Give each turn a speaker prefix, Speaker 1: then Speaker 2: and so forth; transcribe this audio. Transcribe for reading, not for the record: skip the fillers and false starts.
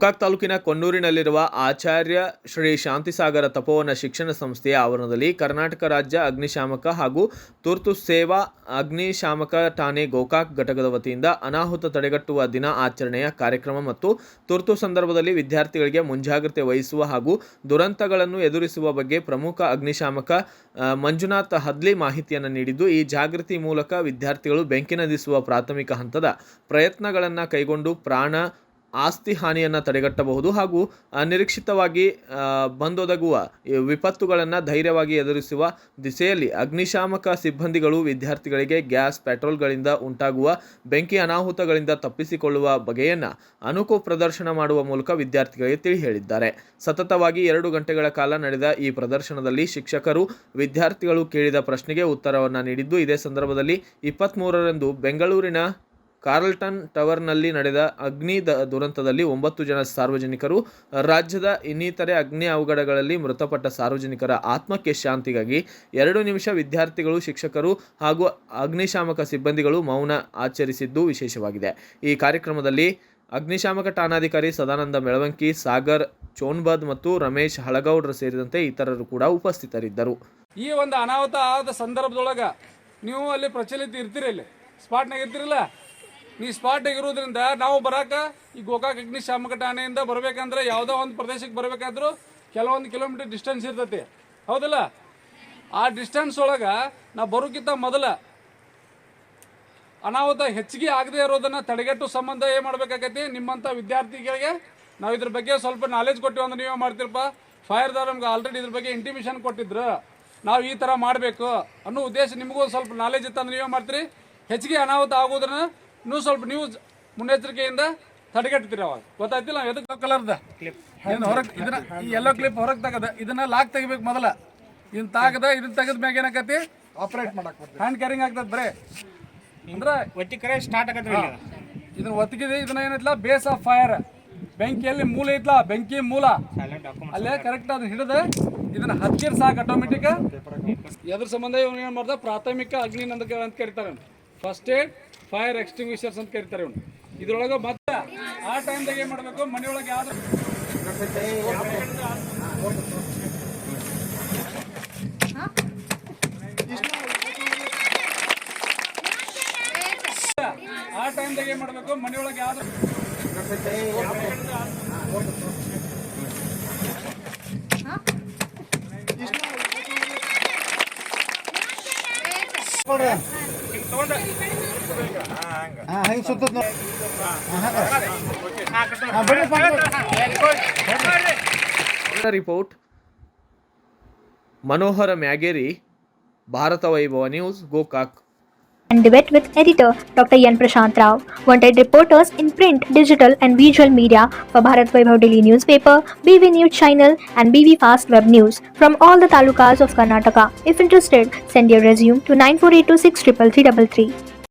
Speaker 1: ಗೋಕಾಕ್ ತಾಲೂಕಿನ ಕೊಣ್ಣೂರಿನಲ್ಲಿರುವ ಆಚಾರ್ಯ ಶ್ರೀ ಶಾಂತಿಸಾಗರ ತಪೋವನ ಶಿಕ್ಷಣ ಸಂಸ್ಥೆಯ ಆವರಣದಲ್ಲಿ ಕರ್ನಾಟಕ ರಾಜ್ಯ ಅಗ್ನಿಶಾಮಕ ಹಾಗೂ ತುರ್ತು ಸೇವಾ ಅಗ್ನಿಶಾಮಕ ಠಾಣೆ ಗೋಕಾಕ್ ಘಟಕದ ವತಿಯಿಂದ ಅನಾಹುತ ತಡೆಗಟ್ಟುವ ದಿನ ಆಚರಣೆಯ ಕಾರ್ಯಕ್ರಮ ಮತ್ತು ತುರ್ತು ಸಂದರ್ಭದಲ್ಲಿ ವಿದ್ಯಾರ್ಥಿಗಳಿಗೆ ಮುಂಜಾಗ್ರತೆ ವಹಿಸುವ ಹಾಗೂ ದುರಂತಗಳನ್ನು ಎದುರಿಸುವ ಬಗ್ಗೆ ಪ್ರಮುಖ ಅಗ್ನಿಶಾಮಕ ಮಂಜುನಾಥ್ ಹದ್ಲಿ ಮಾಹಿತಿಯನ್ನು ನೀಡಿದ್ದು, ಈ ಜಾಗೃತಿ ಮೂಲಕ ವಿದ್ಯಾರ್ಥಿಗಳು ಬೆಂಕಿ ನಂದಿಸುವ ಪ್ರಾಥಮಿಕ ಹಂತದ ಪ್ರಯತ್ನಗಳನ್ನು ಕೈಗೊಂಡು ಪ್ರಾಣ ಆಸ್ತಿ ಹಾನಿಯನ್ನು ತಡೆಗಟ್ಟಬಹುದು ಹಾಗೂ ಅನಿರೀಕ್ಷಿತವಾಗಿ ಬಂದೊದಗುವ ವಿಪತ್ತುಗಳನ್ನು ಧೈರ್ಯವಾಗಿ ಎದುರಿಸುವ ದಿಸೆಯಲ್ಲಿ ಅಗ್ನಿಶಾಮಕ ಸಿಬ್ಬಂದಿಗಳು ವಿದ್ಯಾರ್ಥಿಗಳಿಗೆ ಗ್ಯಾಸ್, ಪೆಟ್ರೋಲ್ಗಳಿಂದ ಉಂಟಾಗುವ ಬೆಂಕಿ ಅನಾಹುತಗಳಿಂದ ತಪ್ಪಿಸಿಕೊಳ್ಳುವ ಬಗೆಯನ್ನು ಅಣುಕು ಪ್ರದರ್ಶನ ಮಾಡುವ ಮೂಲಕ ವಿದ್ಯಾರ್ಥಿಗಳಿಗೆ ತಿಳಿ ಹೇಳಿದ್ದಾರೆ. ಸತತವಾಗಿ 2 ಗಂಟೆಗಳ ಕಾಲ ನಡೆದ ಈ ಪ್ರದರ್ಶನದಲ್ಲಿ ಶಿಕ್ಷಕರು ವಿದ್ಯಾರ್ಥಿಗಳು ಕೇಳಿದ ಪ್ರಶ್ನೆಗೆ ಉತ್ತರವನ್ನು ನೀಡಿದ್ದು, ಇದೇ ಸಂದರ್ಭದಲ್ಲಿ 23ರಂದು ಬೆಂಗಳೂರಿನ ಕಾರ್ಲ್ಟನ್ ಟವರ್ನಲ್ಲಿ ನಡೆದ ಅಗ್ನಿ ದುರಂತದಲ್ಲಿ 9 ಜನ ಸಾರ್ವಜನಿಕರು, ರಾಜ್ಯದ ಇನ್ನಿತರೆ ಅಗ್ನಿ ಅವಘಡಗಳಲ್ಲಿ ಮೃತಪಟ್ಟ ಸಾರ್ವಜನಿಕರ ಆತ್ಮಕ್ಕೆ ಶಾಂತಿಗಾಗಿ 2 ನಿಮಿಷ ವಿದ್ಯಾರ್ಥಿಗಳು, ಶಿಕ್ಷಕರು ಹಾಗೂ ಅಗ್ನಿಶಾಮಕ ಸಿಬ್ಬಂದಿಗಳು ಮೌನ ಆಚರಿಸಿದ್ದು ವಿಶೇಷವಾಗಿದೆ. ಈ ಕಾರ್ಯಕ್ರಮದಲ್ಲಿ ಅಗ್ನಿಶಾಮಕ ಠಾಣಾಧಿಕಾರಿ ಸದಾನಂದ ಮೆಳವಂಕಿ, ಸಾಗರ್ ಚೋನ್ಬದ್ ಮತ್ತು ರಮೇಶ್ ಹಳಗೌಡ್ರ ಸೇರಿದಂತೆ ಇತರರು ಕೂಡ ಉಪಸ್ಥಿತರಿದ್ದರು.
Speaker 2: ಈ ಒಂದು ಅನಾಹುತ ಆದ ಸಂದರ್ಭದೊಳಗೆ ನೀವು ಅಲ್ಲಿ ಪ್ರಚಲಿತ ಇರ್ತೀರಿ, ಇಲ್ಲಿ ಸ್ಪಾಟ್ನಾಗ ಇರ್ತಿರಲ್ಲ. ನೀ ಸ್ಪಾಟ್ನಾಗ ಇರೋದ್ರಿಂದ ನಾವು ಬರಾಕ ಈ ಗೋಕಾಕ್ ಅಗ್ನಿಶಾಮಕ ಠಾಣೆಯಿಂದ ಬರಬೇಕಂದ್ರೆ ಯಾವುದೋ ಒಂದು ಪ್ರದೇಶಕ್ಕೆ ಬರಬೇಕಾದ್ರೂ ಕೆಲವೊಂದು ಕಿಲೋಮೀಟರ್ ಡಿಸ್ಟೆನ್ಸ್ ಇರ್ತೈತಿ, ಹೌದಲ್ಲ? ಆ ಡಿಸ್ಟೆನ್ಸ್ ಒಳಗೆ ನಾವು ಬರೋಕ್ಕಿಂತ ಮೊದಲ ಅನಾಹುತ ಹೆಚ್ಚಿಗೆ ಆಗದೆ ಇರೋದನ್ನು ತಡೆಗಟ್ಟೋ ಸಂಬಂಧ ಏನು ಮಾಡಬೇಕಾಗೈತಿ? ನಿಮ್ಮಂಥ ವಿದ್ಯಾರ್ಥಿಗಳಿಗೆ ನಾವು ಇದ್ರ ಬಗ್ಗೆ ಸ್ವಲ್ಪ ನಾಲೆಜ್ ಕೊಟ್ಟಿವಿ ಅಂದ್ರೆ ನೀವೇ ಮಾಡ್ತಿರಪ್ಪ. ಫೈರ್ದವ್ರು ನಮ್ಗೆ ಆಲ್ರೆಡಿ ಇದ್ರ ಬಗ್ಗೆ ಇಂಟಿಮೇಷನ್ ಕೊಟ್ಟಿದ್ರು, ನಾವು ಈ ಥರ ಮಾಡಬೇಕು ಅನ್ನೋ ಉದ್ದೇಶ ನಿಮಗೂ ಸ್ವಲ್ಪ ನಾಲೆಜ್ ಇತ್ತು ಅಂದ್ರೆ ನೀವೇ ಮಾಡ್ತೀರಿ. ಹೆಚ್ಚಿಗೆ ಅನಾಹುತ ಆಗೋದ್ರನ್ನ ನೀವು ಸ್ವಲ್ಪ ನೀವು ಮುನ್ನೆಚ್ಚರಿಕೆಯಿಂದ ತಡೆಗಟ್ತೀರಿ. ಅವಾಗ ಗೊತ್ತಾಯ್ತಿಲ್ಲ ಎದಕ್ಕೆ ಕಲರ್ದ ಹೊರಗೆ ಇದನ್ನ ಈ ಎಲ್ಲೋ ಕ್ಲಿಪ್ ಹೊರಗೆ ತೆಗದ ಇದನ್ನ ಲಾಕ್ ತೆಗಿಬೇಕು ಮೊದಲ. ಇದನ್ನ ಇದನ್ನ ತೆಗೆದ ಮ್ಯಾಗ ಏನಾಕತಿ ಆಪರೇಟ್ ಮಾಡಕ್ ಹ್ಯಾಂಡ್ ಕ್ಯಾರಿಂಗ್ ಆಗ್ತದೆ. ಬರೇ ಅಂದ್ರೆ
Speaker 3: ಒತ್ತಿಕರೆ ಸ್ಟಾರ್ಟ್ ಆಗತ್ತೆ.
Speaker 2: ಇದನ್ನ ಒತ್ತಿಗಿದೆ. ಇದನ್ನ ಏನೈತ್ಲ ಬೇಸ್ ಆಫ್ ಫೈರ್, ಬೆಂಕಿಯಲ್ಲಿ ಮೂಲ ಐತ್ಲ, ಬೆಂಕಿ ಮೂಲ ಅಲ್ಲೇ ಕರೆಕ್ಟ್ ಅದನ್ನ ಹಿಡಿದು ಇದನ್ನ ಹಚ್ಚಿರ್ ಸಾಕು ಆಟೋಮೆಟಿಕ್. ಎದ್ರ ಸಂಬಂಧ ಇವ್ನು ಏನು ಮಾಡ್ದ? ಪ್ರಾಥಮಿಕ ಅಗ್ನಿ ನಂದಕ ಅಂತ ಕರೀತಾರೆ, ಫಸ್ಟ್ ಏಡ್ ಫೈರ್ ಎಕ್ಸ್ಟಿಂಗ್ವಿಷರ್ಸ್ ಅಂತ ಕರೀತಾರೆ ಇವನು. ಇದ್ರೊಳಗೆ ಮತ್ತೆ ಆ ಟೈಮ್ದಾಗ ಏನು ಮಾಡಬೇಕು? ಮನೆಯೊಳಗೆ ಯಾವ್ದು ಆ ಟೈಮ್ದಾಗ ಏನು ಮಾಡಬೇಕು? ಮನೆಯೊಳಗೆ ಯಾವ್ದು
Speaker 1: ರಿಪೋರ್ಟ್ ಮನೋಹರ ಮ್ಯಾಗೇರಿ, ಭಾರತ ವೈಭವ news, Gokak.
Speaker 4: And debate with editor Dr. Yan Prashant Rao. Wanted reporters in print, digital and visual media for Bharat Vaibhav Daily Newspaper, BV News Channel and BV Fast Web News from all the talukas of Karnataka. If interested, send your resume to 9482633333.